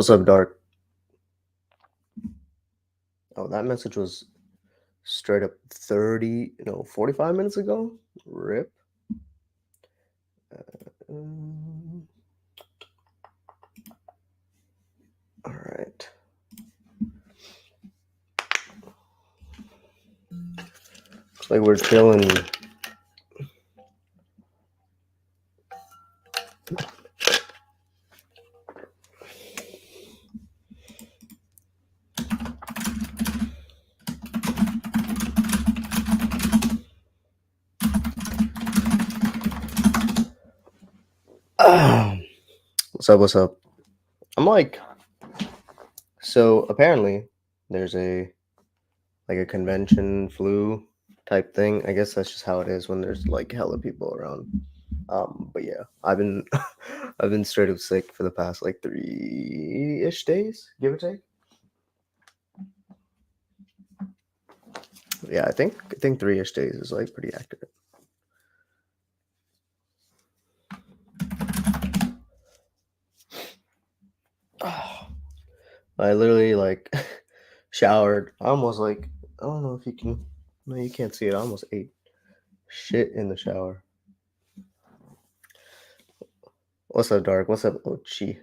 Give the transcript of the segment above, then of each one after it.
What's up, Dark? Oh, that message was straight up 45 minutes ago? Rip. Um, all right. Looks like we're chilling. What's up? What's up? I'm like, so apparently there's a convention flu type thing. I guess that's just how it is when there's like hella people around. But yeah, I've been I've been straight up sick for the past like 3-ish days, give or take. Yeah, I think 3-ish days is like pretty accurate. I literally like showered. I almost like I don't know if you can. No, you can't see it. I almost ate shit in the shower. What's up, Dark? What's up, Ochi? I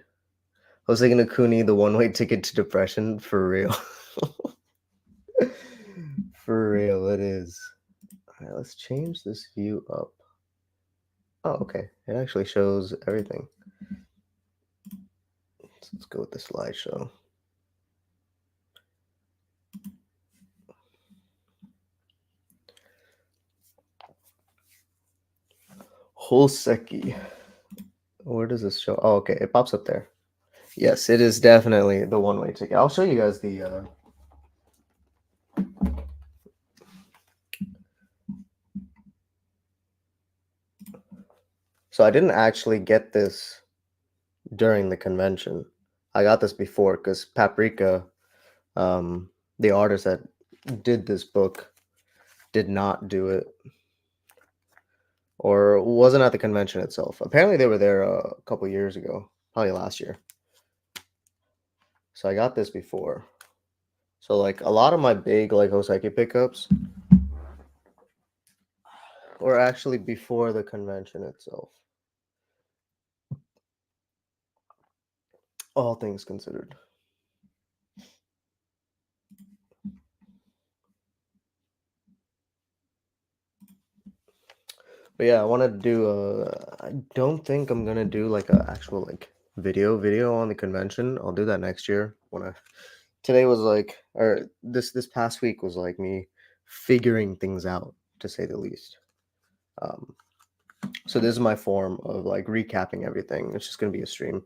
was thinking of Cooney, the one-way ticket to depression, for real. For real, it is. All right, let's change this view up. Oh, okay. It actually shows everything. Let's go with the slideshow. Holseki. Where does this show? Oh, okay. It pops up there. Yes, it is definitely the one-way ticket. I'll show you guys the So I didn't actually get this during the convention. I got this before because Paprika, the artist that did this book, did not do it or wasn't at the convention itself. Apparently, they were there a couple years ago, probably last year. So I got this before. So like a lot of my big like Hoseki pickups were actually before the convention itself. All things considered. But yeah, I wanted to do I don't think I'm gonna do like a actual like video on the convention. I'll do that next year when I today was like or this past week was like me figuring things out, to say the least. Um so this is my form of like recapping everything. It's just gonna be a stream,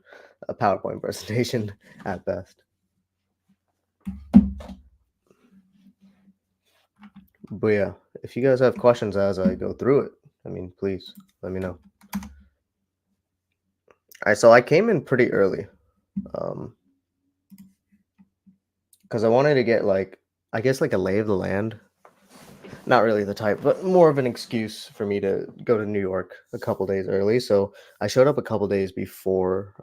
a PowerPoint presentation at best. But yeah, if you guys have questions as I go through it, I mean, please let me know. All right, so I came in pretty early, because I wanted to get like, I guess like a lay of the land. Not really the type, but more of an excuse for me to go to New York a couple days early. So I showed up a couple days before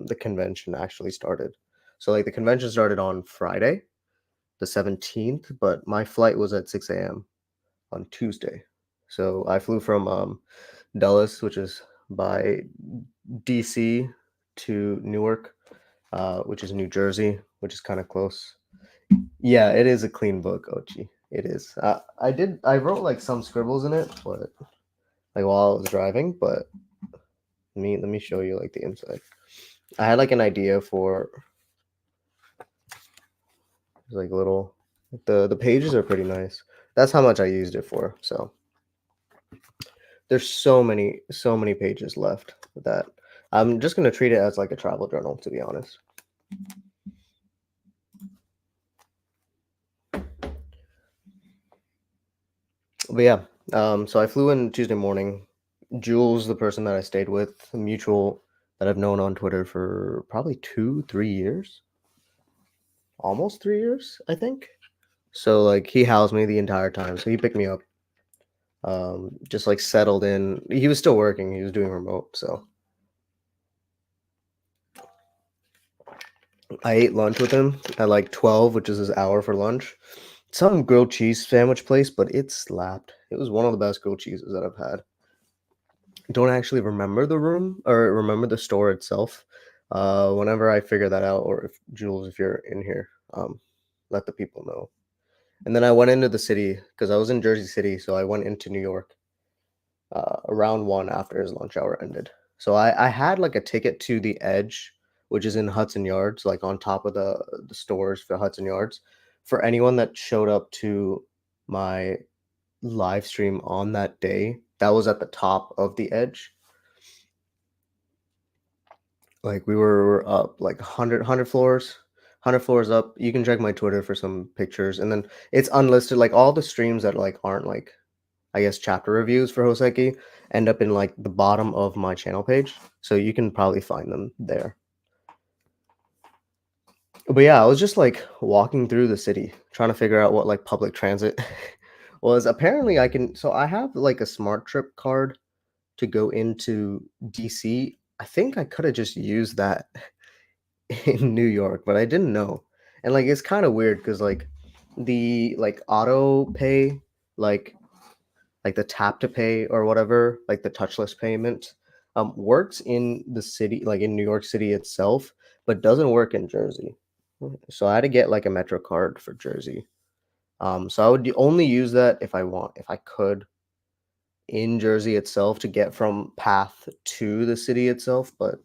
the convention actually started. So like the convention started on Friday, the 17th, but my flight was at 6 a.m. on Tuesday. So I flew from Dulles, which is by DC, to Newark, which is New Jersey, which is kind of close. Yeah, it is a clean book, Ochi. It is. I wrote like some scribbles in it, but like while I was driving. But let me show you like the inside. I had like an idea for like little. The pages are pretty nice. That's how much I used it for. So there's so many pages left that I'm just gonna treat it as like a travel journal, to be honest. But yeah, so I flew in Tuesday morning. Jules, the person that I stayed with, a mutual that I've known on Twitter for probably 2-3 years, almost 3 years, I think. So like he housed me the entire time. So he picked me up, just like settled in. He was still working. He was doing remote. So I ate lunch with him at like 12, which is his hour for lunch. Some grilled cheese sandwich place, but it slapped. It was one of the best grilled cheeses that I've had. Don't actually remember the room or remember the store itself. Whenever I figure that out, or if Jules, if you're in here, let the people know. And then I went into the city because I was in Jersey City, so I went into New York around 1 after his lunch hour ended. So I had like a ticket to the Edge, which is in Hudson Yards, like on top of the stores for Hudson Yards. For anyone that showed up to my live stream on that day, that was at the top of the Edge. Like we were up like 100 floors, 100 floors up. You can check my Twitter for some pictures, and then it's unlisted. Like all the streams that like aren't like, I guess, chapter reviews for Hoseki end up in like the bottom of my channel page, so you can probably find them there. But yeah, I was just like walking through the city trying to figure out what like public transit was. Apparently I can, so I have like a smart trip card to go into DC. I think I could have just used that in New York, but I didn't know. And like it's kind of weird because like the like auto pay, like the tap to pay or whatever, like the touchless payment, works in the city, like in New York City itself, but doesn't work in Jersey. So I had to get like a Metro card for Jersey. So I would only use that if I could in Jersey itself to get from Path to the city itself, but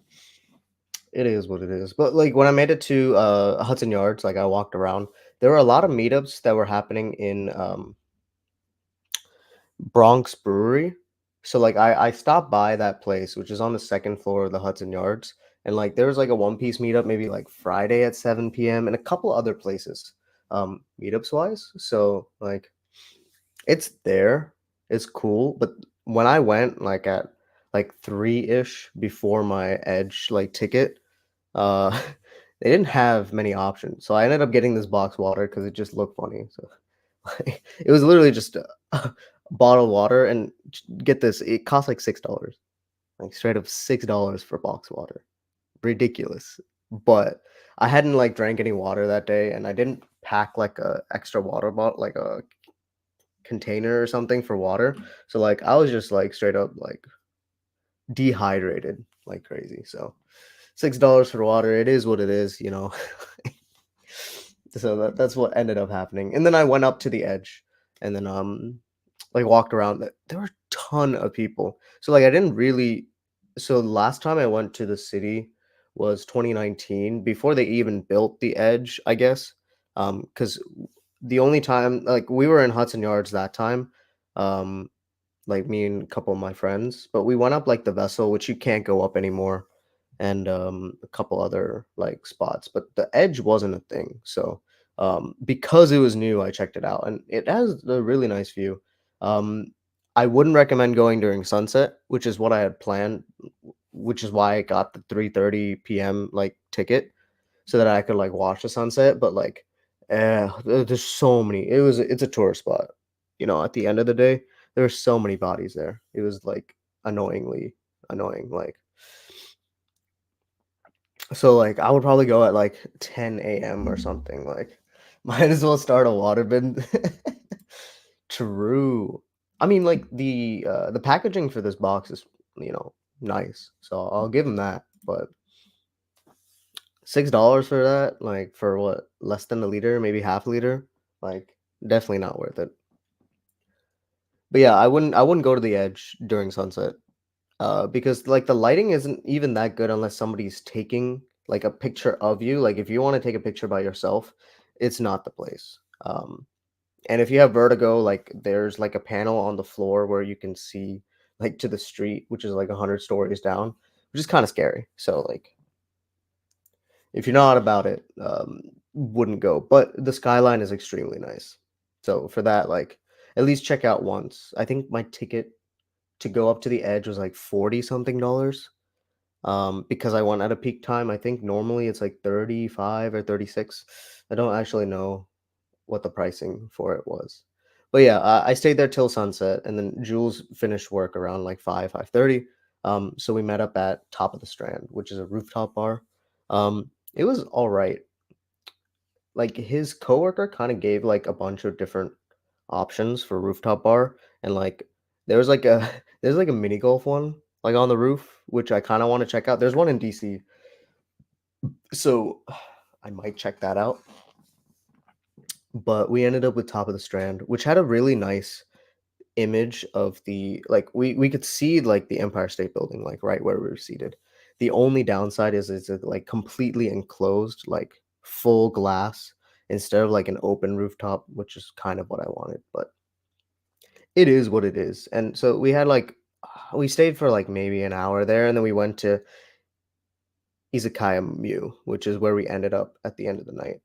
it is what it is. But like when I made it to Hudson Yards, like I walked around, there were a lot of meetups that were happening in Bronx Brewery. So like I stopped by that place, which is on the second floor of the Hudson Yards, and like there was like a One Piece meetup maybe like Friday at 7 p.m. and a couple other places, meetups wise. So like it's there, it's cool. But when I went like at like 3-ish before my Edge like ticket, uh they didn't have many options. So I ended up getting this box water because it just looked funny. So like, it was literally just bottled water, and get this, it cost like $6, like straight up $6 for box water. Ridiculous. But I hadn't like drank any water that day, and I didn't pack like a extra water bottle, like a container or something for water. So like I was just like straight up like dehydrated like crazy. So $6 for water, it is what it is, you know. So that's what ended up happening. And then I went up to the Edge, and then like walked around. There were a ton of people. So like I didn't really, so last time I went to the city was 2019, before they even built the Edge, I guess. Because the only time like we were in Hudson Yards that time, um like me and a couple of my friends, but we went up like the vessel, which you can't go up anymore, and a couple other like spots, but the Edge wasn't a thing. So because it was new, I checked it out, and it has a really nice view. um I wouldn't recommend going during sunset, which is what I had planned, which is why I got the 3:30 p.m. like ticket, so that I could like watch the sunset. But like, there's so many. It's a tourist spot. You know, at the end of the day, there were so many bodies there. It was like annoyingly annoying. Like, so like I would probably go at like 10 a.m. or something. Like, might as well start a waterbend. True. I mean, like the packaging for this box is, you know, nice. So I'll give him that. But $6 for that, like for what, less than a liter, maybe half a liter, like definitely not worth it. But yeah, I wouldn't go to the Edge during sunset, because like the lighting isn't even that good unless somebody's taking like a picture of you. Like if you want to take a picture by yourself, it's not the place. And if you have vertigo, like there's like a panel on the floor where you can see like to the street, which is like 100 stories down, which is kind of scary. So like if you're not about it, wouldn't go. But the skyline is extremely nice. So for that, like at least check out once. I think my ticket to go up to the Edge was like 40 something dollars. Because I went at a peak time. I think normally it's like 35 or 36. I don't actually know what the pricing for it was. But yeah, I stayed there till sunset, and then Jules finished work around like 5:30. So we met up at Top of the Strand, which is a rooftop bar. It was all right. like his coworker kind of gave like a bunch of different options for rooftop bar, and like there was like a there's like a mini golf one like on the roof, which I kind of want to check out. There's one in DC, so I might check that out. But we ended up with Top of the Strand, which had a really nice image of the like we could see like the Empire State Building like right where we were seated. The only downside is it's like completely enclosed, like full glass instead of like an open rooftop, which is kind of what I wanted, but it is what it is. And so we had like we stayed for like maybe an hour there, and then we went to Izakaya Mu, which is where we ended up at the end of the night.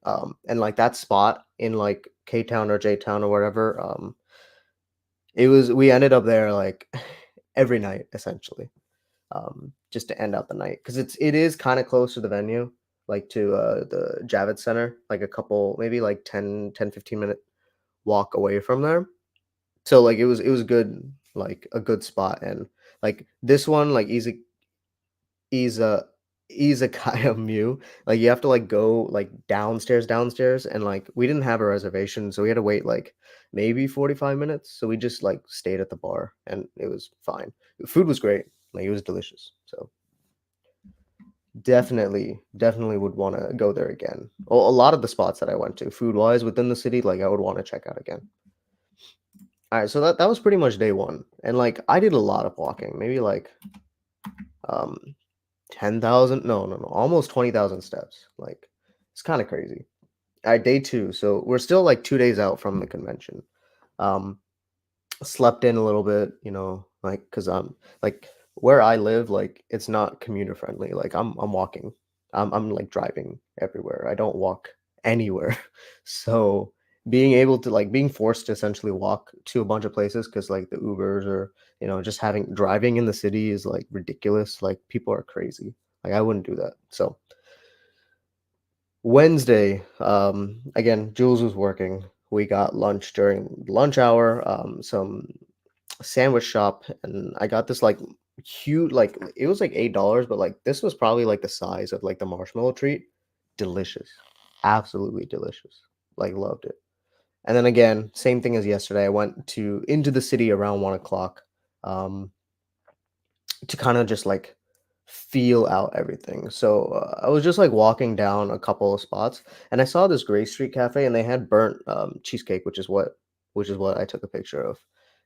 And like that spot in like K Town or J Town or wherever, it was we ended up there like every night essentially, just to end out the night because it is kind of close to the venue, like to the Javits Center, like a couple maybe like 10-15 minute walk away from there. So like it was good, like a good spot, and like this one like Iza Izakaya Mu, like, you have to, like, go, like, downstairs, and, like, we didn't have a reservation, so we had to wait, like, maybe 45 minutes, so we just, like, stayed at the bar, and it was fine. The food was great, like, it was delicious, so definitely would wanna go there again. Well, a lot of the spots that I went to, food-wise, within the city, like, I would wanna check out again. Alright, so that was pretty much day 1, and, like, I did a lot of walking, maybe, like, um 10,000, no, almost 20,000 steps, like, it's kinda crazy. Alright, day 2, so we're still, like, 2 days out from the convention. Um, slept in a little bit, like, 'cause, like, where I live, like, it's not commuter friendly, like, I'm walking. I'm, like, driving everywhere, I don't walk anywhere. So, being forced to essentially walk to a bunch of places, because like, the Ubers or, just having driving in the city is, like, ridiculous, like, people are crazy. Like, I wouldn't do that. So, Wednesday, again, Jules was working. We got lunch during lunch hour, some sandwich shop, and I got this like huge, like it was like $8, but like this was probably like the size of like the marshmallow treat. Delicious, absolutely delicious. Like loved it. And then again, same thing as yesterday. I went to into the city around 1 o'clock. Um, to kind of just like feel out everything. So I was just like walking down a couple of spots, and I saw this Gray Street Cafe, and they had burnt cheesecake, which is what I took a picture of,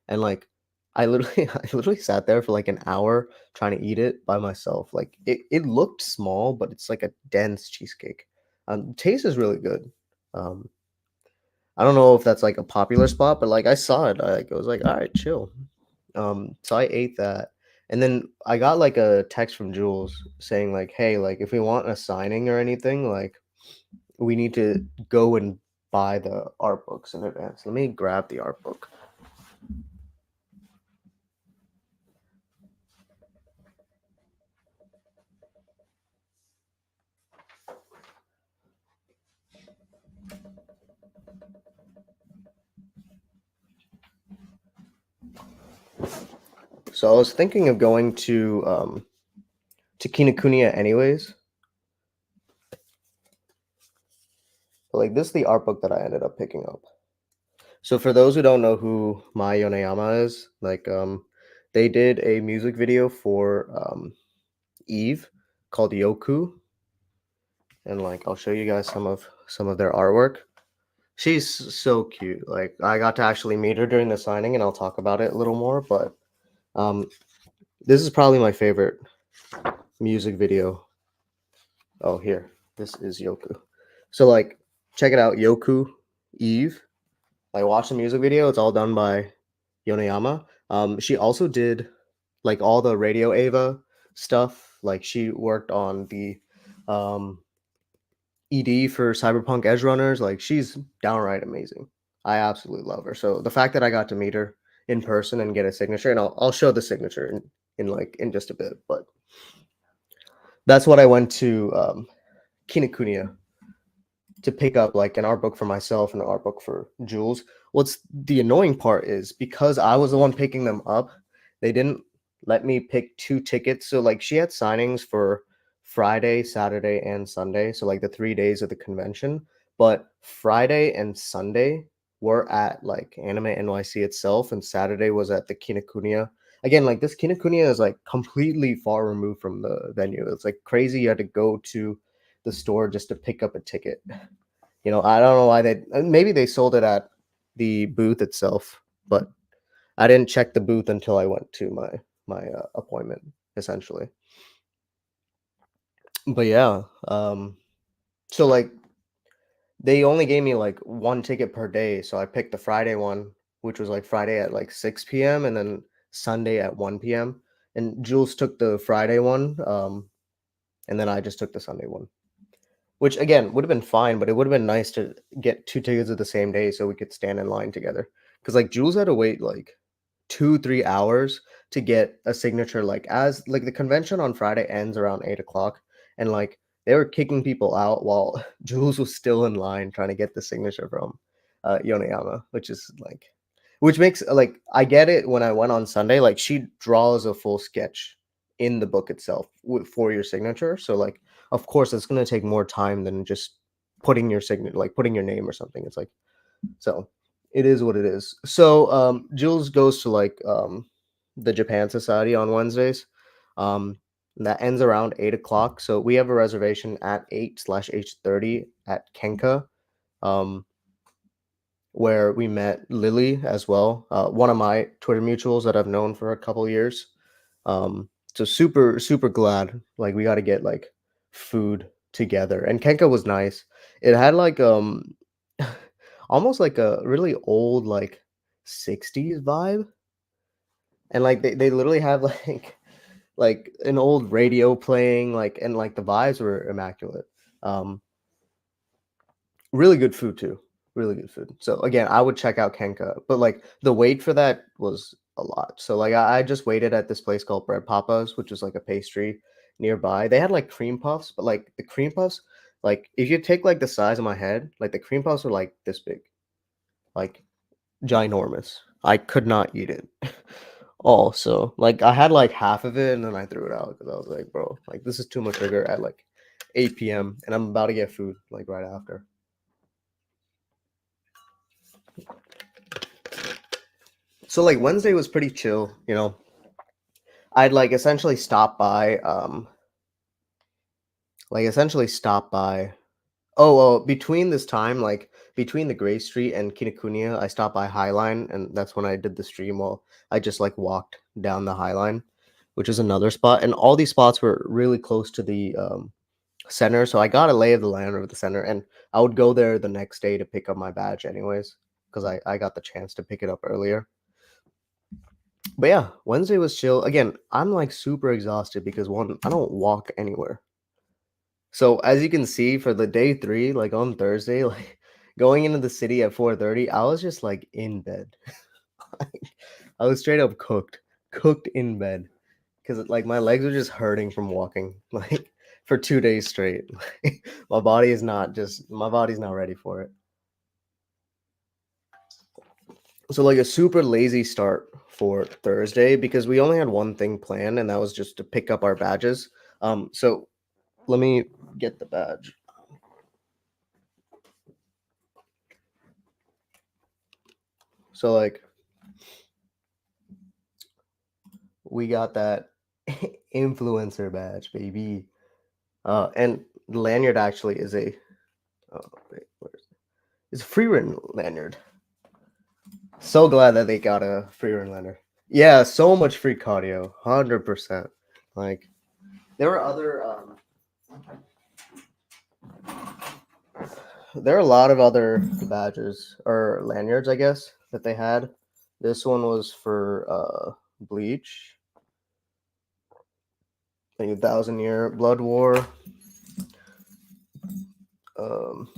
and like I literally I literally sat there for like an hour trying to eat it by myself. Like it looked small, but it's like a dense cheesecake. Taste is really good. Um, I don't know if that's like a popular spot, but like I saw it, I was like, all right, chill. So I ate that, and then I got like a text from Jules saying like, "Hey, like if we want a signing or anything, like we need to go and buy the art books in advance." Let me grab the art book. So I was thinking of going to Kinokuniya anyways, but like this is the art book that I ended up picking up. So for those who don't know who Mai Yoneyama is, like they did a music video for Eve called Yoku, and like I'll show you guys some of their artwork. She's so cute. Like I got to actually meet her during the signing, and I'll talk about it a little more. But um, this is probably my favorite music video. Oh, here, this is Yoku. So like, check it out, Yoku, Eve. Like watch the music video. It's all done by Yoneyama. She also did like all the Radio Ava stuff. Like she worked on the um ED for Cyberpunk Edge Runners. Like she's downright amazing. I absolutely love her. So the fact that I got to meet her in person and get a signature, and I'll show the signature in just a bit. But that's what I went to Kinokuniya to pick up, like an art book for myself and an art book for Jules. What's the annoying part is because I was the one picking them up, they didn't let me pick two tickets. So like she had signings for Friday, Saturday, and Sunday. So like the 3 days of the convention. But Friday and Sunday were at like Anime NYC itself, and Saturday was at the Kinokuniya. Again, like this Kinokuniya is like completely far removed from the venue. It's like crazy. You had to go to the store just to pick up a ticket. I don't know why maybe they sold it at the booth itself, but I didn't check the booth until I went to my appointment, essentially. But yeah, so like they only gave me like one ticket per day, so I picked the Friday one, which was like Friday at like 6 p.m. and then Sunday at 1 p.m. And Jules took the Friday one, and then I just took the Sunday one, which again would have been fine, but it would have been nice to get two tickets of the same day so we could stand in line together. Because like Jules had to wait like 2-3 hours to get a signature, like as like the convention on Friday ends around 8 o'clock, and like they were kicking people out while Jules was still in line trying to get the signature from Yoneyama, which is like, which makes like I get it. When I went on Sunday, like she draws a full sketch in the book itself for your signature, so like of course it's going to take more time than just putting your signature, like putting your name or something. It's like, so it is what it is. So Jules goes to like the Japan Society on Wednesdays. And that ends around 8 o'clock. So we have a reservation at 8/8:30 at Kenka, um, where we met Lily as well, one of my Twitter mutuals that I've known for a couple years. So super super glad like we got to get like food together. And Kenka was nice. It had like almost like a really old like 60s vibe, and like they literally have like an old radio playing, like, and like the vibes were immaculate. um Really good food too, really good food. So again, I would check out Kenka, but like the wait for that was a lot. So like I just waited at this place called Bread Papa's, which is like a pastry nearby. They had like cream puffs, but like the cream puffs, like if you take like the size of my head, like the cream puffs were like this big, like ginormous. I could not eat it all. So like I had like half of it and then I threw it out because I was like, bro, like this is too much sugar at like 8 p.m. and I'm about to get food like right after. So like Wednesday was pretty chill. I'd like essentially stop by, between this time, like between the Gray Street and Kinokuniya, I stopped by Highline, and that's when I did the stream. While I just like walked down the Highline, which is another spot, and all these spots were really close to the center, so I got a lay of the land of the center, and I would go there the next day to pick up my badge, anyways, because I got the chance to pick it up earlier. But yeah, Wednesday was chill. Again, I'm like super exhausted because one, I don't walk anywhere. So as you can see for the day 3, like on Thursday, like going into the city at 4:30, I was just like in bed. I was straight up cooked in bed because like my legs were just hurting from walking like for 2 days straight. My body's not ready for it. So like a super lazy start for Thursday because we only had one thing planned, and that was just to pick up our badges. So let me get the badge. So like we got that influencer badge, baby. And the lanyard actually is a wait, where is it? It's a free written lanyard. So glad that they got a free written lanyard. Yeah, so much free cardio, 100%. Like there were other there are a lot of other badges or lanyards, I guess, that they had. This one was for Bleach, like 1,000 Year Blood War. Um,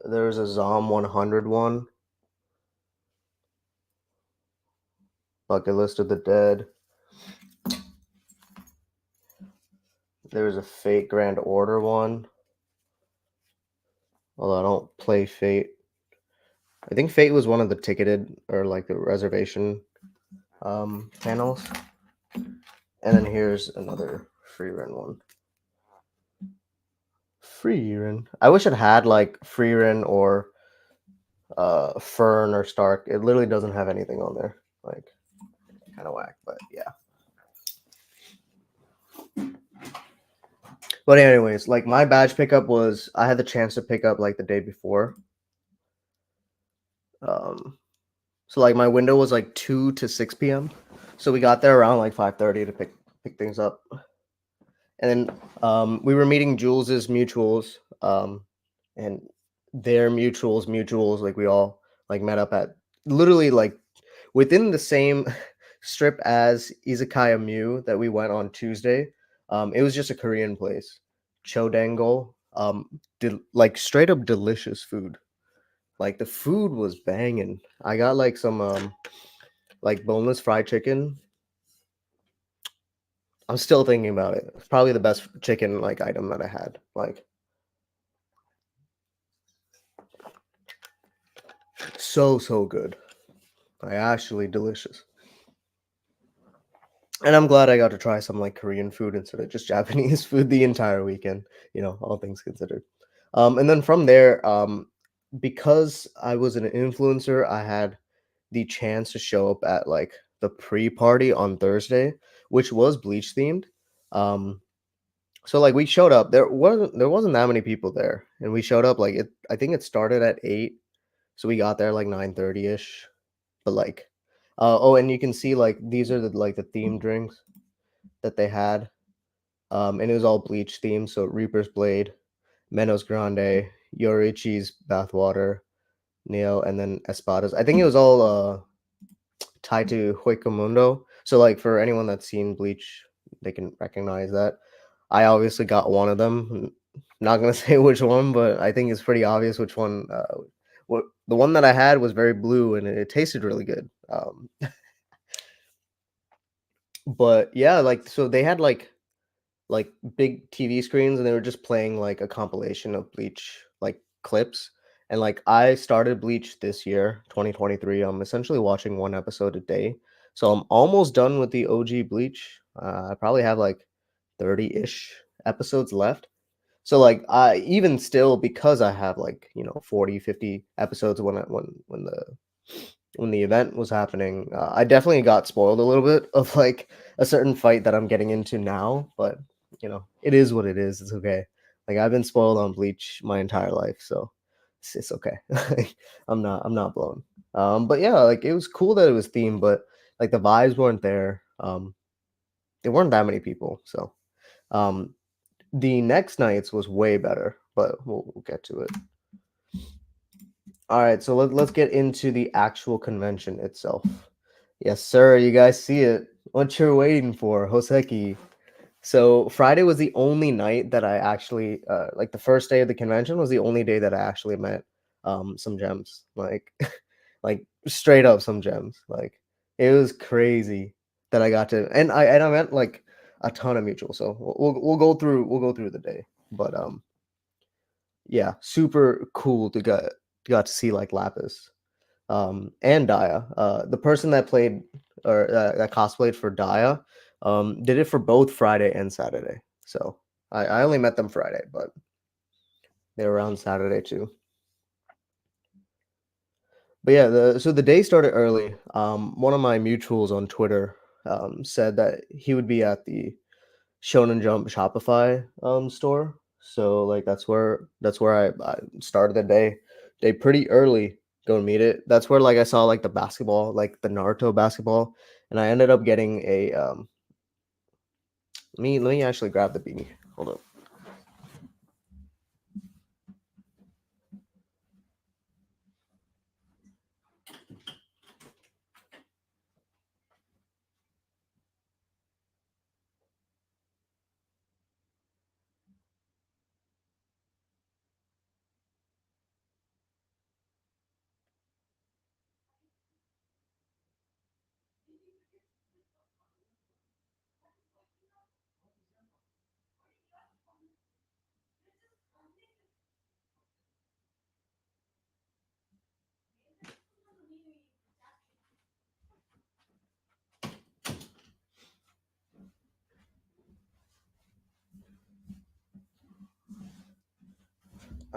there's a Zom 100 one. Bucket List of the Dead. There's a Fate Grand Order one. Although I don't play Fate. I think Fate was one of the ticketed or like the reservation panels. And then here's another free run one. Freerin. I wish it had like Freerin or Fern or Stark. It literally doesn't have anything on there. Like kind of whack, but yeah. But anyways, like my badge pickup was I had the chance to pick up like the day before. Um so like my window was like 2 to 6 p.m. So we got there around like 5:30 to pick things up. And then we were meeting Jules's mutuals, and their mutuals, like we all like met up at literally like within the same strip as Izakaya Mew that we went on Tuesday. It was just a Korean place, Chodango. Like straight up delicious food. Like the food was banging. I got like some like boneless fried chicken. I'm still thinking about it. It's probably the best chicken like item that I had. Like so good. Like actually delicious. And I'm glad I got to try some like Korean food instead of just Japanese food the entire weekend, all things considered. And then from there, because I was an influencer, I had the chance to show up at like the pre-party on Thursday, which was Bleach themed. Um, so like we showed up, there wasn't that many people there, and we showed up like it. I think it started at 8, so we got there like 9:30 ish. But like, oh, and you can see like these are the theme drinks that they had. And it was all Bleach themed. So Reaper's Blade, Menos Grande, Yorichi's Bathwater, Neo, and then Espadas. I think it was all tied to Huecomundo. So like for anyone that's seen Bleach, they can recognize that. I obviously got one of them. Not gonna say which one, but I think it's pretty obvious which one. What the one that I had was very blue and it tasted really good. But yeah, like so they had like big TV screens and they were just playing like a compilation of Bleach like clips. And like I started Bleach this year, 2023. I'm essentially watching one episode a day. So I'm almost done with the OG Bleach. I probably have like 30-ish episodes left. So like I even still because I have like, 40, 50 episodes when the event was happening, I definitely got spoiled a little bit of like a certain fight that I'm getting into now, but it is what it is. It's okay. Like I've been spoiled on Bleach my entire life, so it's okay. Like, I'm not blown. But yeah, like it was cool that it was themed, but like the vibes weren't there. There weren't that many people, so um, the next nights was way better, but we'll get to it. All right, so let's get into the actual convention itself. Yes, sir. You guys see it. What you're waiting for, Hoseki. So Friday was the only night that I actually like the first day of the convention was the only day that I actually met some gems. Like like straight up some gems. Like it was crazy that I got to and I met like a ton of mutuals. So we'll go through the day. But yeah, super cool to got to see like Lapis and Daya. The person that played or that cosplayed for Daya did it for both Friday and Saturday. So I only met them Friday, but they were around Saturday too. But yeah, so the day started early. One of my mutuals on Twitter said that he would be at the Shonen Jump Shopify store. So like that's where I started the day pretty early. Go meet it. That's where like I saw like the basketball, like the Naruto basketball, and I ended up getting a let me actually grab the beanie. Hold up.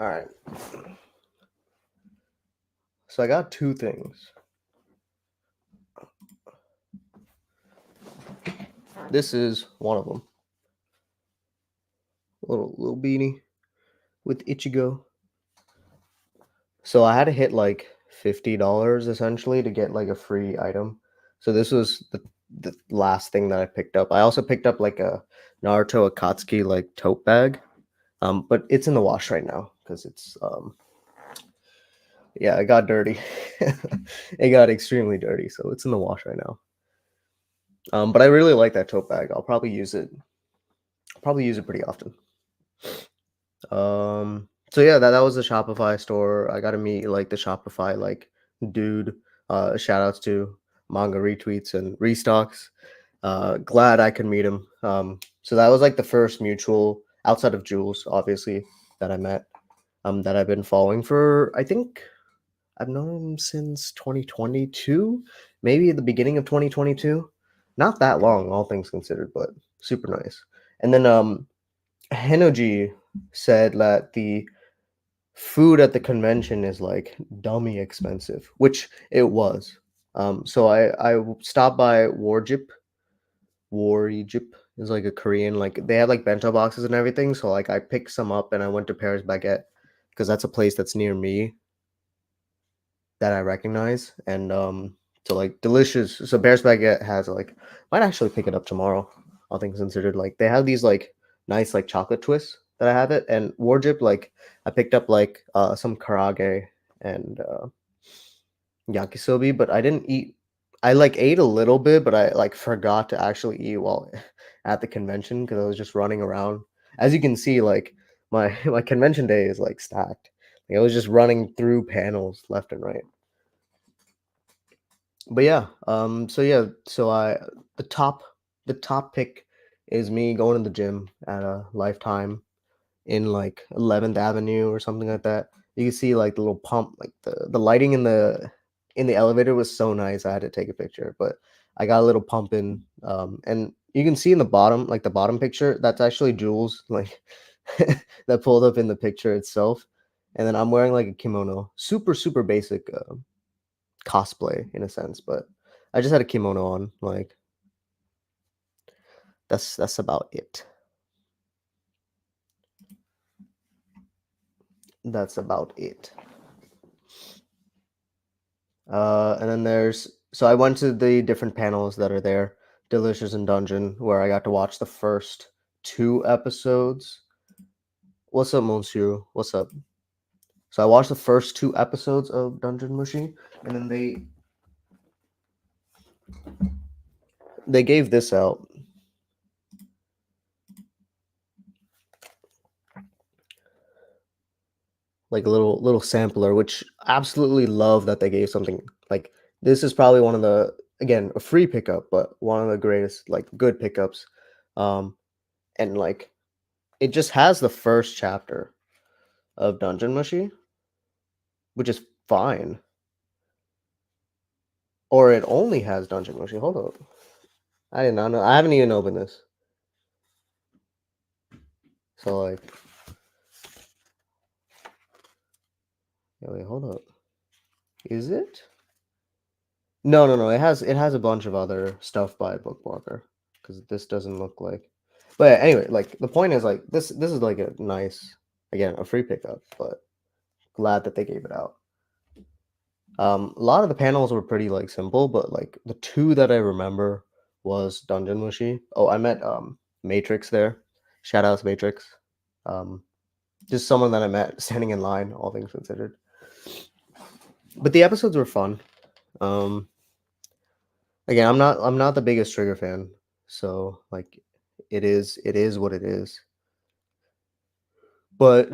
All right. So I got two things. This is one of them. Little beanie with Ichigo. So I had to hit like $50 essentially to get like a free item. So this was the last thing that I picked up. I also picked up like a Naruto Akatsuki like tote bag. But it's in the wash right now because it's yeah, it got dirty. It got extremely dirty, so it's in the wash right now. But I really like that tote bag. I'll probably use it. I'll probably use it pretty often. So yeah, that was the Shopify store. I got to meet like the Shopify like dude. Shout outs to manga retweets and restocks. Glad I could meet him. So that was like the first mutual outside of Jules, obviously, that I met. That I've been following for I think I've known him since 2022, maybe the beginning of 2022. Not that long, all things considered, but super nice. And then Henoji said that the food at the convention is like dummy expensive, which it was. So I stopped by Warjip. Warjip is like a Korean, like they have like bento boxes and everything. So like I picked some up and I went to Paris Baguette because that's a place that's near me that I recognize. And so like delicious. So Paris Baguette has like might actually pick it up tomorrow. All things considered, like they have these like nice like chocolate twists that I have it. And Warjip, like I picked up like some karage and yakisobe, but I didn't eat. I like ate a little bit, but I like forgot to actually eat while at the convention because I was just running around. As you can see, like my convention day is like stacked. Like, I was just running through panels left and right. But yeah, so yeah, so I the top the top pick is me going to the gym at a Lifetime in like 11th Avenue or something like that. You can see like the little pump, like the lighting in the elevator was so nice. I had to take a picture, but I got a little pump in, and you can see in the bottom, like the bottom picture, that's actually Jules, like that pulled up in the picture itself. And then I'm wearing like a kimono, super basic cosplay in a sense, but I just had a kimono on. Like that's about it. That's about it. And then there's so I went to the different panels that are there, Delicious and Dungeon, where I got to watch the first two episodes. What's up, Monsieur? What's up? So I watched the first two episodes of Dungeon Mushi, and then they gave this out. Like a little sampler, which absolutely love that they gave something like this is probably one of the again a free pickup, but one of the greatest like good pickups. And like it just has the first chapter of Dungeon Mushi, which is fine. Or it only has Dungeon Mushi. Hold up. I did not know. I haven't even opened this. So like yeah, wait, hold up. Is it? No. It has a bunch of other stuff by Bookmarker because this doesn't look like. But anyway, like the point is like this is like a nice again a free pickup, but glad that they gave it out. A lot of the panels were pretty like simple, but like the two that I remember was Dungeon Mushi. Oh, I met Matrix there. Shout outs Matrix. Um, just someone that I met standing in line, all things considered. But the episodes were fun. Um, Again, I'm not the biggest Trigger fan, so like it is what it is. But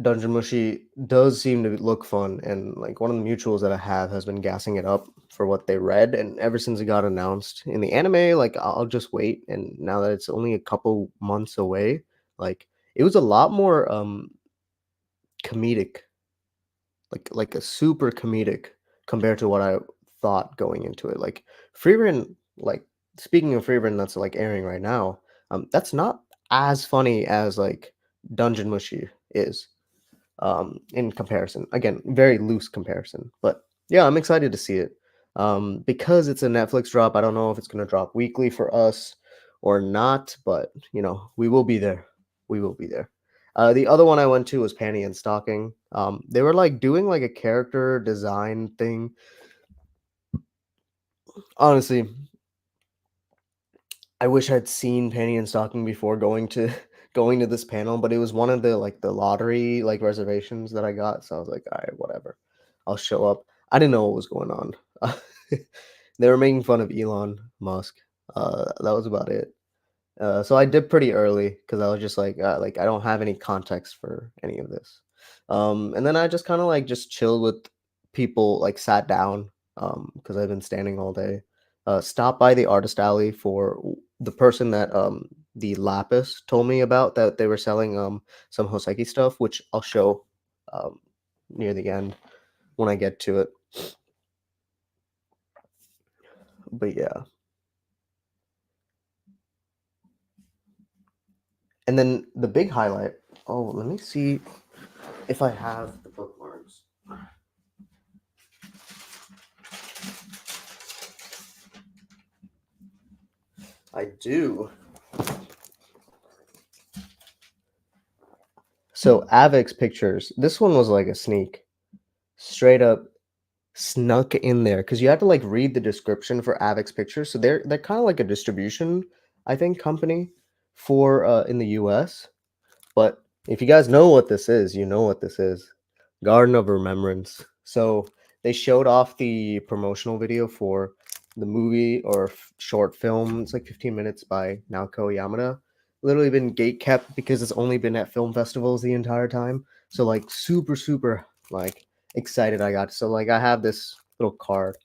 Dungeon Mushi does seem to look fun, and like one of the mutuals that I have has been gassing it up for what they read, and ever since it got announced in the anime, like I'll just wait. And now that it's only a couple months away, like it was a lot more comedic, like a super comedic compared to what I thought going into it. Like Freeburn, like speaking of Freeburn, that's like airing right now. That's not as funny as like Dungeon Mushi is. in comparison. Again, very loose comparison, but yeah, I'm excited to see it. Because it's a Netflix drop, I don't know if it's going to drop weekly for us or not, but we will be there. We will be there. The other one I went to was Panty and Stocking. They were like doing like a character design thing. Honestly, I wish I'd seen Panty and Stocking before going to going to this panel, but it was one of the like the lottery like reservations that I got, so I was like, all right, whatever, I'll show up. I didn't know what was going on. They were making fun of Elon Musk. That was about it. So I did pretty early because I was just like I don't have any context for any of this. And then I just kind of like just chilled with people, like sat down because I've been standing all day. Stopped by the artist alley for the person that the Lapis told me about, that they were selling some Hoseki stuff, which I'll show um near the end when I get to it. But yeah. And then the big highlight. Oh, let me see if I have the bookmarks. I do. So Avix Pictures. This one was like a sneak. Straight up snuck in there because you had to like read the description for Avix Pictures. So they're kind of like a distribution, I think, company for in the US. But if you guys know what this is, you know what this is. Garden of Remembrance. So they showed off the promotional video for the movie or short film. It's like 15 minutes by Naoko Yamada. Literally been gate kept because it's only been at film festivals the entire time. So like super super like excited I got. So like I have this little card.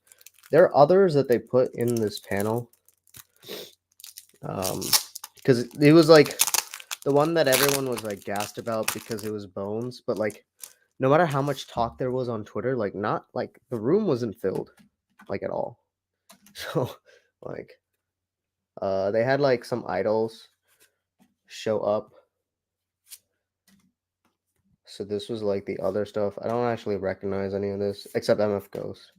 There are others that they put in this panel. Because it was like the one that everyone was like gassed about because it was Bones, but like no matter how much talk there was on Twitter, like not like the room wasn't filled like at all. So like they had like some idols show up. So this was like the other stuff. I don't actually recognize any of this except MF Ghost.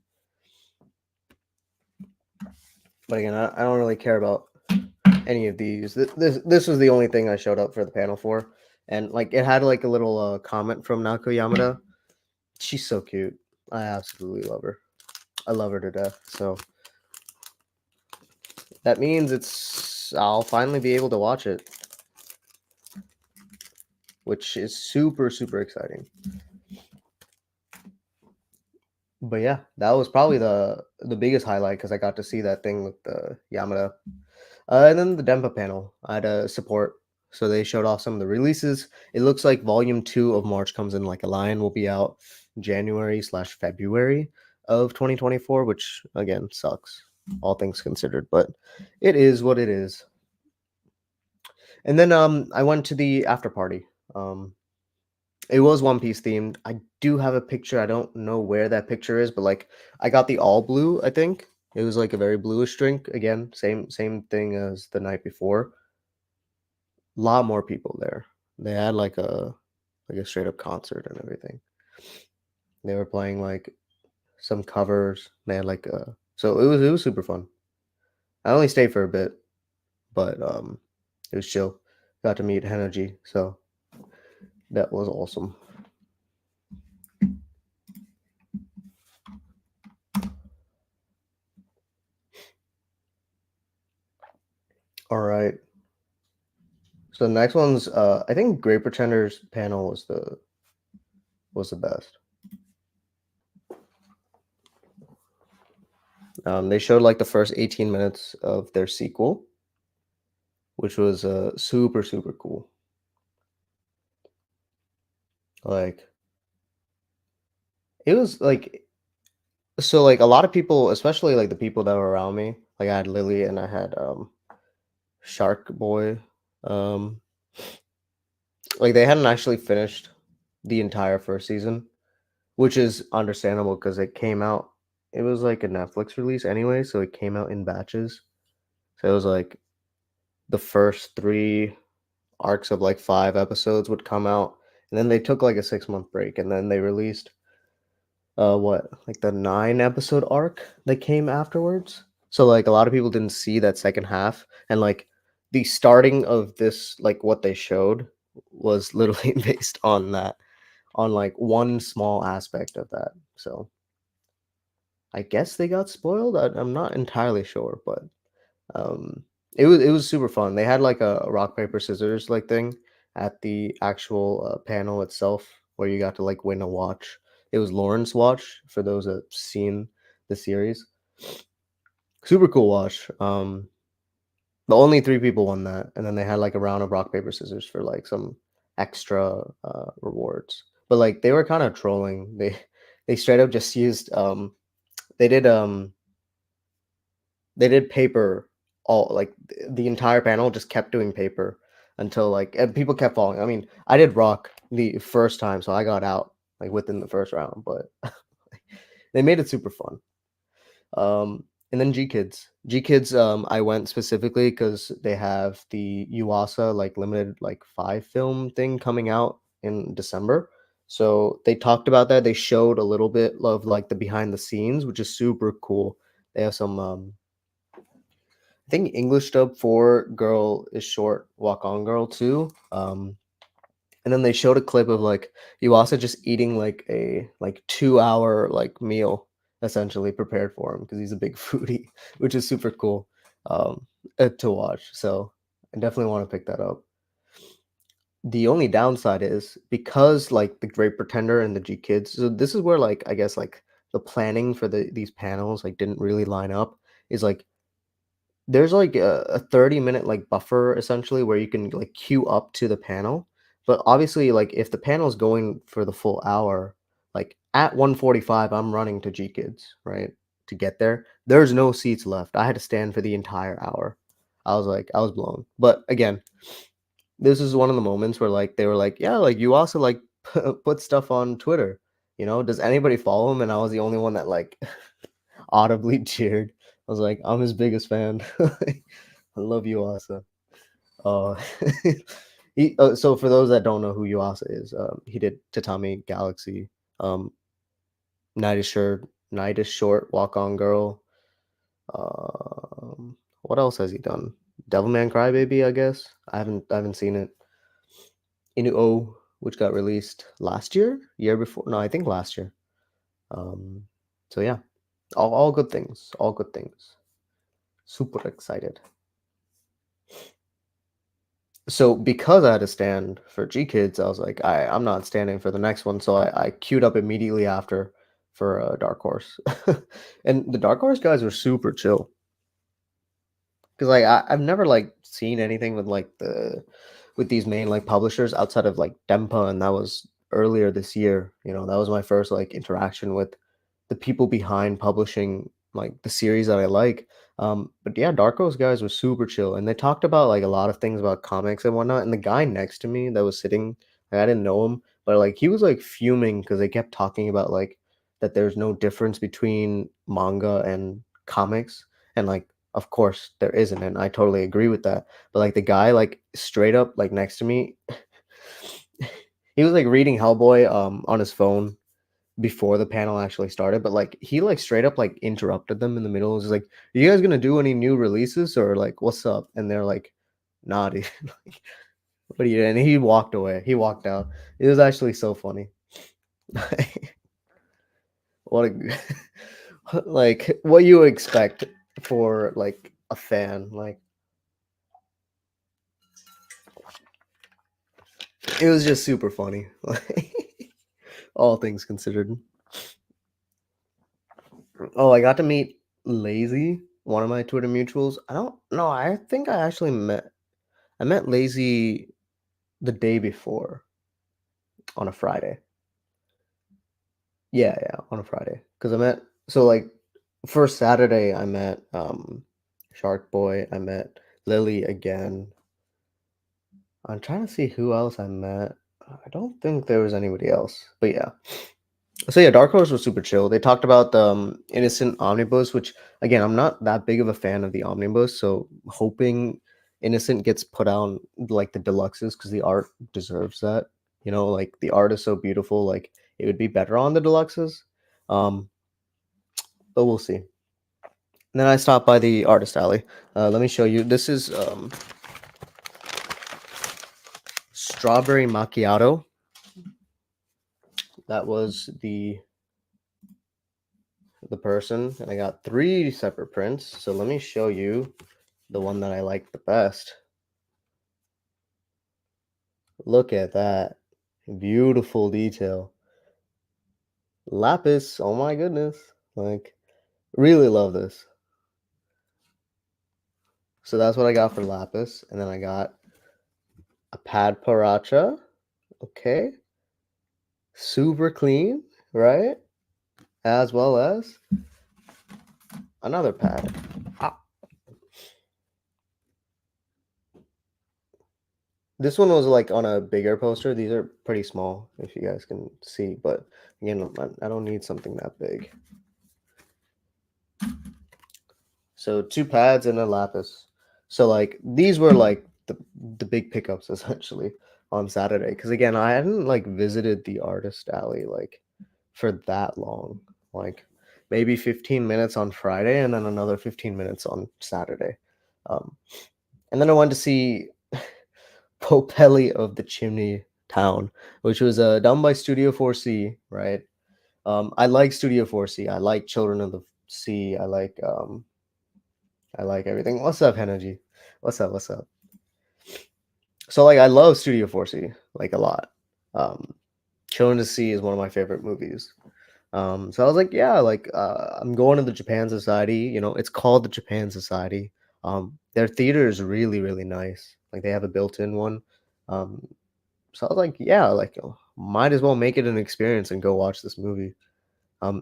But again, I don't really care about any of these. This was the only thing I showed up for the panel for. And like it had like a little comment from Naoko Yamada. She's so cute. I absolutely love her. I love her to death. So that means I'll finally be able to watch it, which is super super exciting. But yeah, that was probably the biggest highlight because I got to see that thing with the Yamada. And then the Dempa panel, I had a support. So they showed off some of the releases. It looks like Volume 2 of March Comes in Like a Lion will be out January/February of 2024, which again sucks, all things considered, but it is what it is. And then I went to the after party. Um, it was One Piece themed. I do have a picture. I don't know where that picture is, but like I got the all blue, I think. It was like a very bluish drink. Again, same thing as the night before. A lot more people there. They had like a straight up concert and everything. They were playing like some covers. They had like so it was super fun. I only stayed for a bit, but it was chill. Got to meet Henergy, so that was awesome. All right. So the next one's I think Great Pretenders panel was the best. They showed like the first 18 minutes of their sequel, which was super super cool. Like it was like so like a lot of people, especially like the people that were around me. Like I had Lily and I had Shark Boy. Um, like they hadn't actually finished the entire first season, which is understandable because it came out. It was like a Netflix release anyway, so it came out in batches. So it was like the first three arcs of like 5 episodes would come out, and then they took like a 6 month break, and then they released what, like the 9 episode arc that came afterwards. So like a lot of people didn't see that second half, and like the starting of this, like what they showed was literally based on that, on like one small aspect of that. So I guess they got spoiled. I'm not entirely sure, but um, it was super fun. They had like a rock paper scissors like thing at the actual panel itself, where you got to like win a watch. It was Lauren's watch for those that seen the series. Super cool watch. The only 3 people won that, and then they had like a round of rock paper scissors for like some extra rewards. But like they were kind of trolling. They straight up just used they did um they did paper, all like the entire panel just kept doing paper until like, and people kept falling. I mean, I did rock the first time, so I got out like within the first round, but they made it super fun. And then G Kids, I went specifically because they have the Yuasa like limited like 5 film thing coming out in December. So they talked about that. They showed a little bit of like the behind the scenes, which is super cool. They have some I think English dub for Girl is Short, Walk On Girl too. And then they showed a clip of like Yuasa just eating like a like 2 hour like meal essentially prepared for him because he's a big foodie, which is super cool to watch. So I definitely want to pick that up. The only downside is because like the Great Pretender and the G Kids. So this is where like I guess like the planning for these panels like didn't really line up. Is like there's like a 30-minute like buffer essentially where you can like queue up to the panel. But obviously, like if the panel's going for the full hour, like at 1:45, I'm running to G Kids, right? To get there. There's no seats left. I had to stand for the entire hour. I was blown. But again, this is one of the moments where like they were like, yeah, like you also like put stuff on Twitter. You know, does anybody follow him? And I was the only one that like audibly cheered. I was like, I'm his biggest fan. I love Yuasa. Uh, so for those that don't know who Yuasa is, he did Tatami Galaxy, um, Night is Short, Walk On Girl. What else has he done? Devilman Crybaby, I guess. I haven't seen it. Inu-Oh, which got released last year before. No, I think last year. Um, so yeah, all good things. All good things. Super excited. So because I had to stand for G Kids, I was like, I'm not standing for the next one. So I queued up immediately after for Dark Horse. And the Dark Horse guys were super chill. Because like I've never like seen anything with like with these main like publishers outside of like Dempa, and that was earlier this year. You know, that was my first like interaction with the people behind publishing like the series that I like. But yeah, Dark Horse guys were super chill, and they talked about like a lot of things about comics and whatnot. And the guy next to me that was sitting, like, I didn't know him, but like he was like fuming because they kept talking about like that there's no difference between manga and comics, and like of course there isn't, and I totally agree with that. But like the guy like straight up like next to me, he was like reading Hellboy on his phone before the panel actually started, but like he like straight up like interrupted them in the middle. It was like, "Are you guys gonna do any new releases or like what's up?" And they're like, "Nah, dude." Like, what are you? And he walked away. He walked out. It was actually so funny. What a like what you expect for like a fan. Like it was just super funny. Like all things considered. Oh, I got to meet Lazy, one of my Twitter mutuals. I don't know. I think I met Lazy the day before on a Friday. Yeah, on a Friday. Cause I met so like first Saturday I met Shark Boy. I met Lily again. I'm trying to see who else I met. I don't think there was anybody else. But yeah. So yeah, Dark Horse was super chill. They talked about the Innocent Omnibus, which again, I'm not that big of a fan of the Omnibus, so hoping Innocent gets put on like the deluxes because the art deserves that. You know, like the art is so beautiful. Like it would be better on the deluxes. Um, but we'll see. And then I stopped by the artist alley. Let me show you. This is strawberry macchiato. That was the person, and I got 3 separate prints. So let me show you the one that I like the best. Look at that. Beautiful detail. Lapis, oh my goodness. Like, really love this. So that's what I got for Lapis. And then I got a pad paracha. Okay. Super clean, right? As well as another pad. Ah. This one was like on a bigger poster. These are pretty small, if you guys can see. But again, I don't need something that big. So 2 pads and a lapis. So like these were like the big pickups essentially on Saturday. Because again, I hadn't like visited the artist alley like for that long. Like maybe 15 minutes on Friday and then another 15 minutes on Saturday. Um, and then I went to see Popelli of the Chimney Town, which was done by Studio 4C, right? I like Studio 4C. I like Children of the Sea. I like everything. What's up, Energy? What's up? What's up? So like I love Studio 4C like a lot. Children of the Sea is one of my favorite movies. So I was like, yeah, like I'm going to the Japan Society. You know, it's called the Japan Society. Their theater is really, really nice. Like they have a built-in one. Um, so I was like, yeah, like might as well make it an experience and go watch this movie.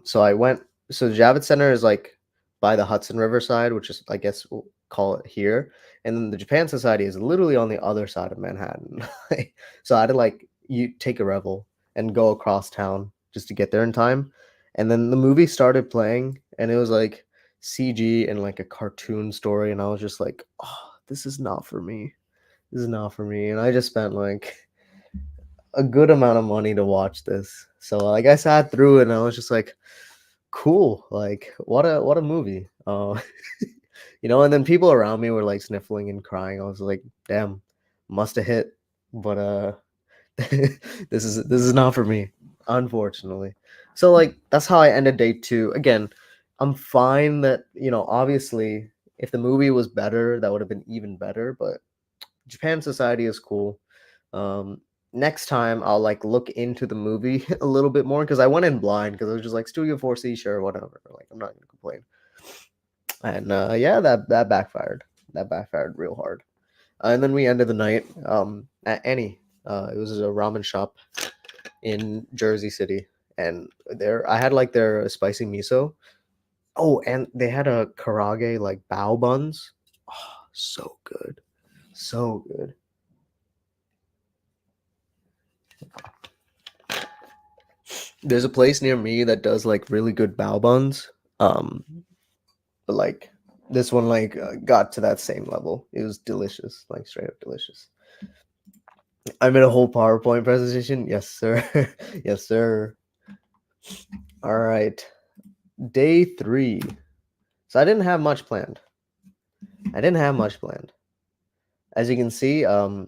So I went. So the Javits Center is like by the Hudson River side, which is I guess we'll call it here, and then the Japan Society is literally on the other side of Manhattan. So I had to like you take a revel and go across town just to get there in time, and then the movie started playing, and it was like CG and like a cartoon story, and I was just like, oh, this is not for me. This is not for me, and I just spent like a good amount of money to watch this. So like I sat through it and I was just like, cool, like what a movie. You know, and then people around me were like sniffling and crying. I was like, damn, must have hit. But this is not for me, unfortunately. So like that's how I ended day 2. Again, I'm fine that, you know, obviously if the movie was better, that would have been even better, but Japan Society is cool. Um, Next time I'll like look into the movie a little bit more because I went in blind because I was just like Studio 4C, sure, whatever. Like I'm not gonna complain. And yeah, that backfired. That backfired real hard. And then we ended the night at Any. It was a ramen shop in Jersey City, and there I had like their spicy miso. Oh, and they had a karage like bao buns. Oh, so good, so good. There's a place near me that does like really good bao buns. But like this one like got to that same level. It was delicious, like straight up delicious. I made a whole PowerPoint presentation. Yes, sir. Yes, sir. All right. Day 3. So I didn't have much planned. I didn't have much planned. As you can see, for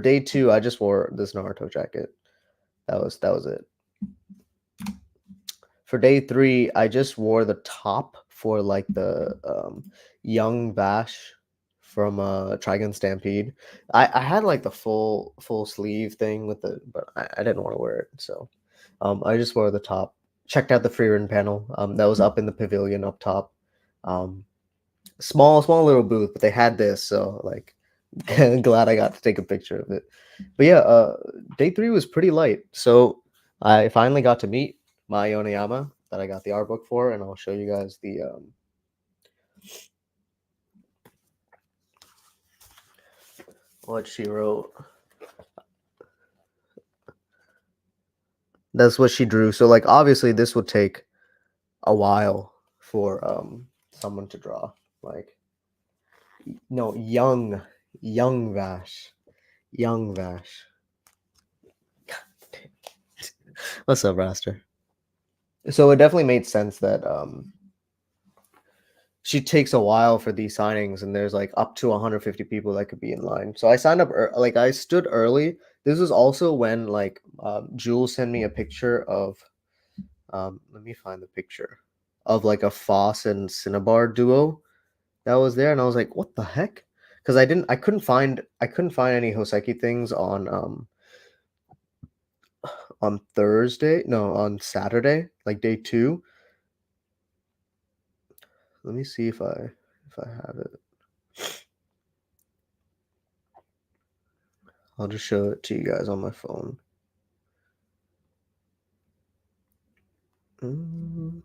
day 2, I just wore this Naruto jacket. That was it. For day 3, I just wore the top for like the young Vash from Trigun Stampede. I had like the full sleeve thing with it, but I didn't want to wear it, so I just wore the top. Checked out the free run panel. That was up in the pavilion up top. Um, small little booth, but they had this, so like glad I got to take a picture of it. But yeah, day 3 was pretty light. So I finally got to meet Mai Oniyama that I got the art book for, and I'll show you guys the what she wrote. That's what she drew. So like obviously this would take a while for someone to draw. Like no, young Vash. Young Vash. What's up, Raster? So it definitely made sense that she takes a while for these signings, and there's like up to 150 people that could be in line. So I signed up, like I stood early. This was also when like Jules sent me a picture of let me find the picture of like a Foss and Cinnabar duo that was there, and I was like, what the heck? Because I couldn't find any Hoseki things on Thursday, no, on Saturday, like day two. Let me see if I have it. I'll just show it to you guys on my phone. Mm.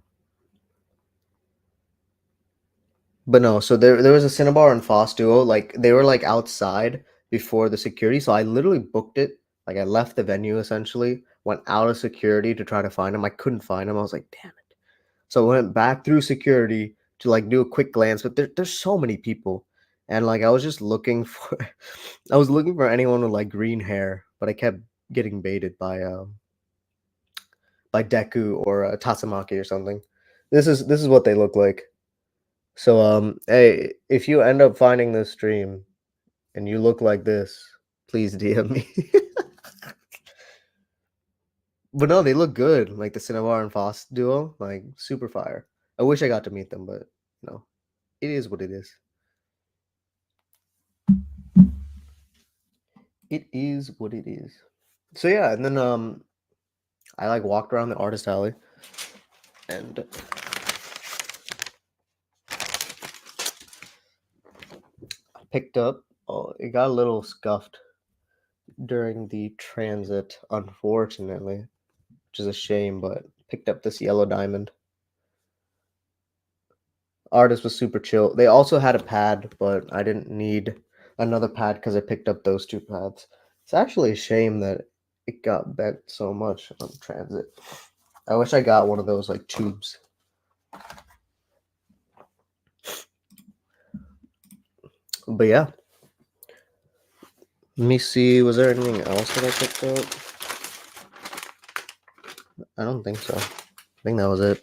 But no, so there was a Cinnabar and Foss duo. Like they were like outside before the security. So I literally booked it. Like I left the venue essentially, went out of security to try to find him. I couldn't find him. I was like, damn it. So I went back through security to like do a quick glance, but there's so many people. And like I was just looking for I was looking for anyone with like green hair, but I kept getting baited by Deku or Tatsumaki or something. This is what they look like. So hey, if you end up finding this stream and you look like this, please DM me. But no, they look good. Like the Cinnabar and Foss duo, like super fire. I wish I got to meet them, but no, it is what it is. It is what it is. So yeah, and then I like walked around the artist alley and picked up. Oh, it got a little scuffed during the transit, unfortunately, which is a shame. But picked up this yellow diamond. Artist was super chill. They also had a pad, but I didn't need another pad because I picked up those two pads. It's actually a shame that it got bent so much on transit. I wish I got one of those like tubes. But yeah. Let me see. Was there anything else that I picked up? I don't think so. I think that was it.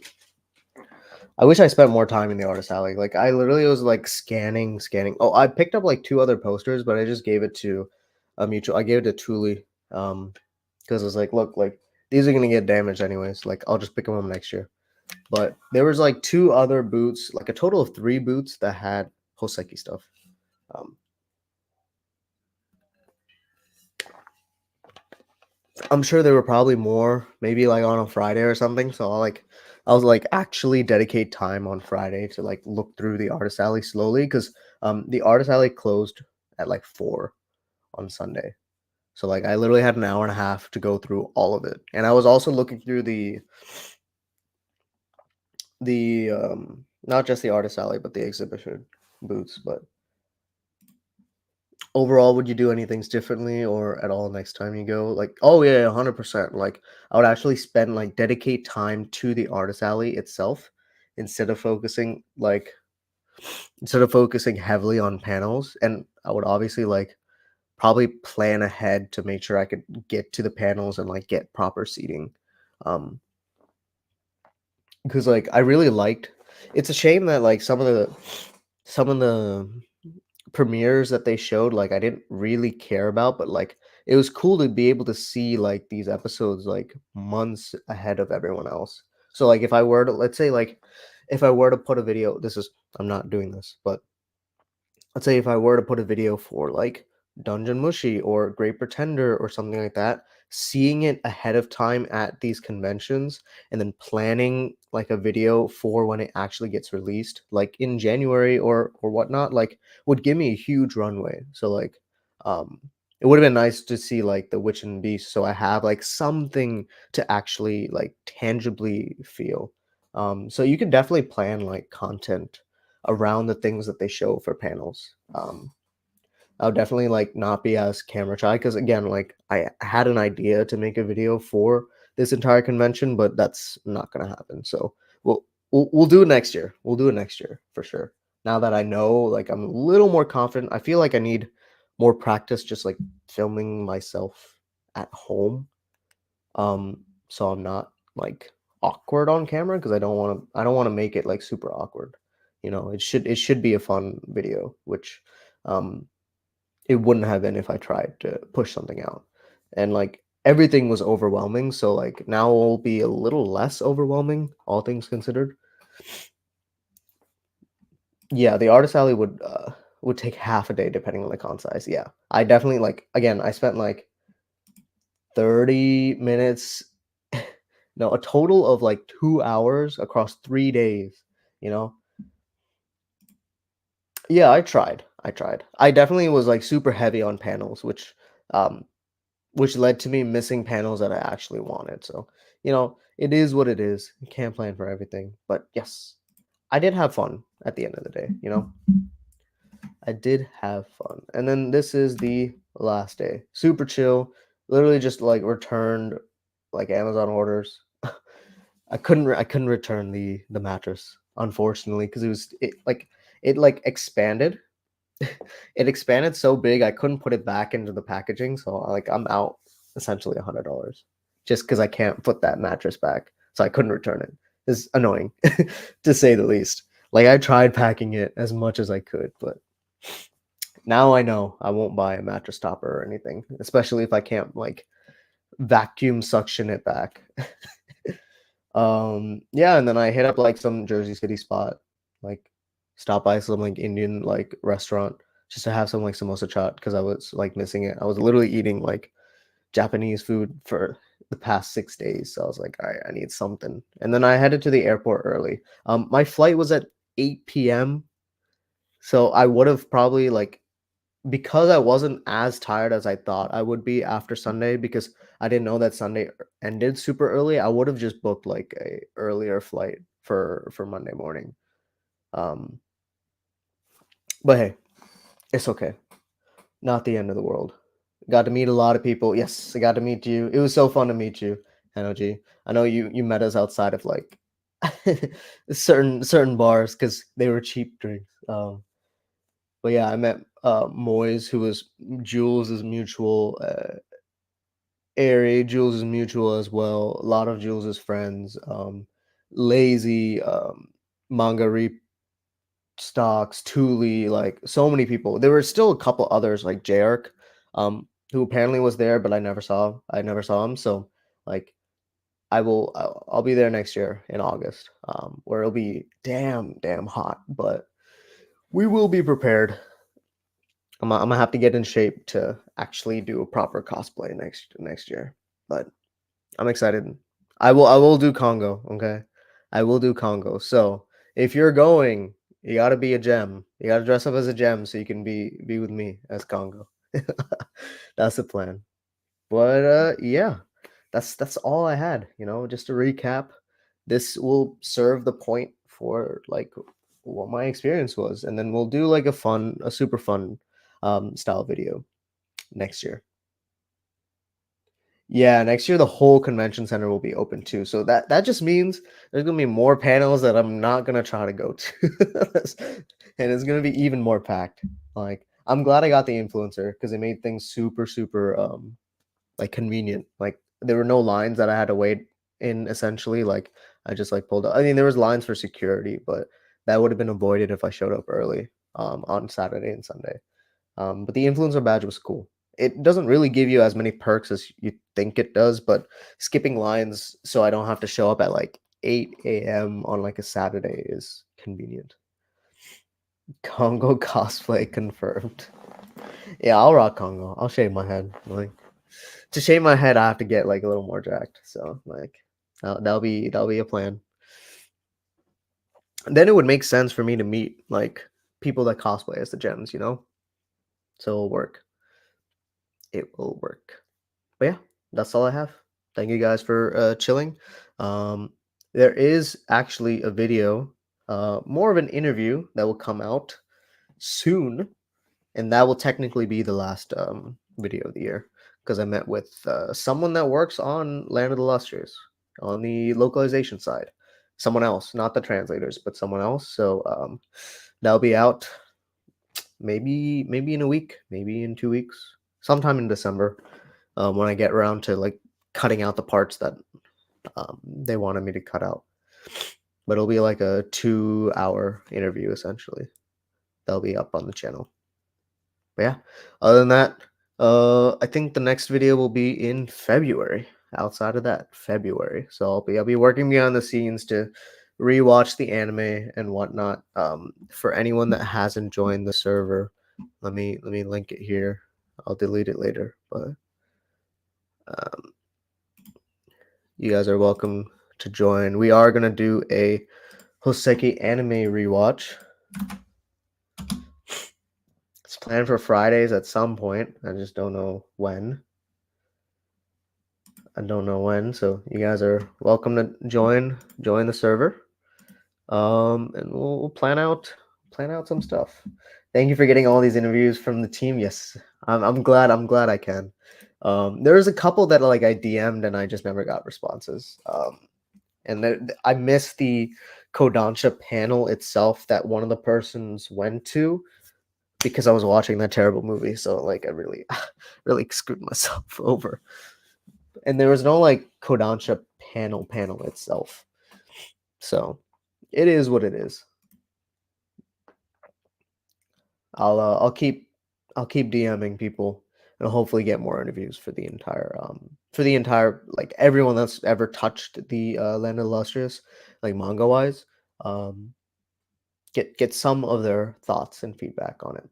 I wish I spent more time in the artist alley. Like I literally was like scanning. Oh, I picked up like two other posters, but I just gave it to a mutual. I gave it to Thule, because I was like, look, like these are gonna get damaged anyways. Like I'll just pick them up next year. But there was like two other boots, like a total of three boots that had Hoseki stuff. Um, I'm sure there were probably more, maybe like on a Friday or something. So I was like actually dedicate time on Friday to like look through the artist alley slowly because the artist alley closed at like 4 on Sunday. So like I literally had an hour and a half to go through all of it. And I was also looking through the not just the artist alley but the exhibition booths. But overall, would you do anything differently or at all next time you go? Like, oh yeah, 100%. Like, I would actually spend like dedicate time to the artist alley itself instead of focusing heavily on panels. And I would obviously like probably plan ahead to make sure I could get to the panels and like get proper seating. Um, because like I really liked. It's a shame that like some of the premieres that they showed, like I didn't really care about, but like it was cool to be able to see like these episodes like months ahead of everyone else. So like if I were to let's say like if I were to put a video, this is I'm not doing this, but let's say if I were to put a video for like Dungeon Mushi or Great Pretender or something like that, seeing it ahead of time at these conventions and then planning like a video for when it actually gets released, like in January or whatnot, like would give me a huge runway. So like um it would have been nice to see like the Witch and Beast so I have like something to actually like tangibly feel. So you can definitely plan like content around the things that they show for panels. I'll definitely like not be as camera shy because again, like I had an idea to make a video for this entire convention, but that's not gonna happen. So we'll do it next year. We'll do it next year for sure. Now that I know, like I'm a little more confident. I feel like I need more practice just like filming myself at home. Um, so I'm not like awkward on camera because I don't want to make it like super awkward. It should be a fun video, which um it wouldn't have been if I tried to push something out. And like everything was overwhelming, so like now will be a little less overwhelming, all things considered. Yeah, the artist alley would take half a day depending on the con size. Yeah. I definitely like again, I spent like 30 minutes no, a total of like 2 hours across 3 days, you know? Yeah, I tried. I tried. I definitely was like super heavy on panels, um which led to me missing panels that I actually wanted. So, it is what it is. You can't plan for everything. But yes, I did have fun at the end of the day. I did have fun. And then this is the last day. Super chill. Literally just like returned like Amazon orders. I couldn't return the mattress, unfortunately, because it expanded. It expanded so big I couldn't put it back into the packaging, so like I'm out essentially $100 just because I can't put that mattress back, so I couldn't return it. It's annoying to say the least. Like I tried packing it as much as I could, but now I know I won't buy a mattress topper or anything, especially if I can't like vacuum suction it back. Yeah, and then I hit up like some Jersey City spot, like stop by some like Indian like restaurant just to have some like samosa chaat because I was like missing it. I was literally eating like Japanese food for the past 6 days. So I was like, all right, I need something. And then I headed to the airport early. My flight was at 8 p.m. So I would have probably like because I wasn't as tired as I thought I would be after Sunday because I didn't know that Sunday ended super early. I would have just booked like a earlier flight for Monday morning. Um, but hey, it's okay. Not the end of the world. Got to meet a lot of people. Yes, I got to meet you. It was so fun to meet you, NOG. I know you met us outside of like certain bars because they were cheap drinks. But yeah, I met Moyes, who was Jules' mutual Airy, Jules' mutual as well. A lot of Jules' friends. Lazy, Manga Stocks, Thule, like so many people. There were still a couple others like Jarek, who apparently was there, but I never saw him. So like I'll be there next year in August, where it'll be damn hot, but we will be prepared. I'm gonna have to get in shape to actually do a proper cosplay next year. But I'm excited. I will do Congo, okay? I will do Congo. So if you're going, you gotta be a gem. You gotta dress up as a gem so you can be with me as Congo. That's the plan. But yeah, that's all I had. Just to recap, this will serve the point for like what my experience was, and then we'll do like a super fun style video next year. Yeah, next year the whole convention center will be open too. So that just means there's gonna be more panels that I'm not gonna try to go to, and it's gonna be even more packed. Like I'm glad I got the influencer because it made things super like convenient. Like there were no lines that I had to wait in. Essentially, like I just like pulled up. I mean, there was lines for security, but that would have been avoided if I showed up early on Saturday and Sunday. But the influencer badge was cool. It doesn't really give you as many perks as you think it does, but skipping lines so I don't have to show up at like 8 a.m. on like a Saturday is convenient. Congo cosplay confirmed. Yeah, I'll rock Congo. I'll shave my head. Like to shave my head, I have to get like a little more jacked. So like that'll be a plan. And then it would make sense for me to meet like people that cosplay as the gems. So it'll work. It will work. But yeah, that's all I have. Thank you guys for chilling. Um, there is actually a video, more of an interview that will come out soon, and that will technically be the last video of the year because I met with someone that works on Land of the Lustrous on the localization side. Someone else, not the translators, but someone else. So that'll be out maybe in a week, maybe in 2 weeks, sometime in December when I get around to like cutting out the parts that they wanted me to cut out. But it'll be like a 2-hour interview essentially. That'll be up on the channel. But yeah, other than that, I think the next video will be in February. Outside of that, February. So I'll be working behind the scenes to rewatch the anime and whatnot. For anyone that hasn't joined the server, let me link it here. I'll delete it later, but um, you guys are welcome to join. We are gonna do a Hoseki anime rewatch. It's planned for Fridays at some point. I just don't know when. So you guys are welcome to join the server. And we'll plan out some stuff. Thank you for getting all these interviews from the team. Yes, I'm glad I can. There was a couple that like I DM'd and I just never got responses. And I missed the Kodansha panel itself that one of the persons went to because I was watching that terrible movie. So like I really really screwed myself over. And there was no like Kodansha panel itself. So it is what it is. I'll keep DMing people and hopefully get more interviews for the entire like everyone that's ever touched the Land of the Illustrious, like manga wise. Get some of their thoughts and feedback on it.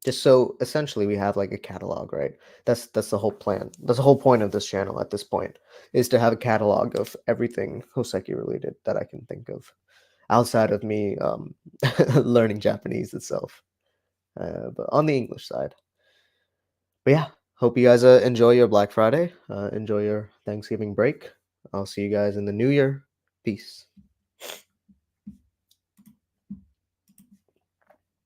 Just so essentially we have like a catalog, right? That's the whole plan. That's the whole point of this channel at this point, is to have a catalog of everything Hoseki related that I can think of outside of me learning Japanese itself, but on the English side. But yeah, hope you guys enjoy your Black Friday, enjoy your Thanksgiving break. I'll see you guys in the new year. Peace.